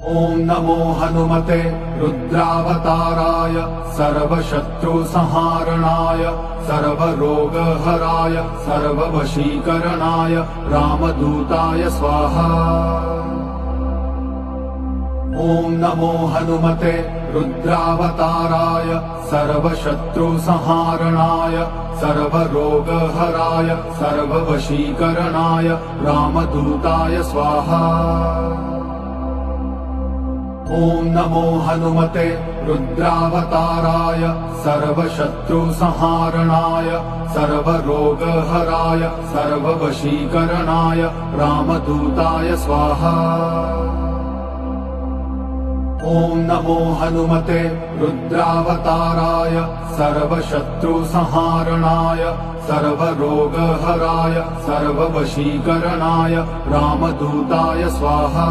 ॐ नमो हनुमते रुद्रावताराय सर्वशत्रुसंहारणाय सर्वरोगहराय सर्ववशीकरणाय रामदूताय स्वाहा। ॐ नमो हनुमते रुद्रावताराय सर्वशत्रुसंहारणाय सर्वरोगहराय सर्ववशीकरणाय रामदूताय स्वाहा। ॐ नमो हनुमते रुद्रावताराय सर्वशत्रुसंहारणाय सर्वरोगहराय सर्ववशीकरणाय रामदूताय स्वाहा। ॐ नमो हनुमते रुद्रावताराय सर्वशत्रुसंहारणाय सर्वरोगहराय सर्ववशीकरणाय रामदूताय स्वाहा।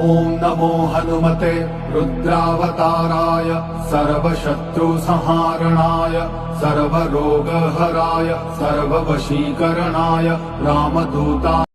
ॐ नमो हनुमते रुद्रावताराय सर्वशत्रुसंहारणाय सर्वरोगहराय सर्ववशीकरणाय रामदूताय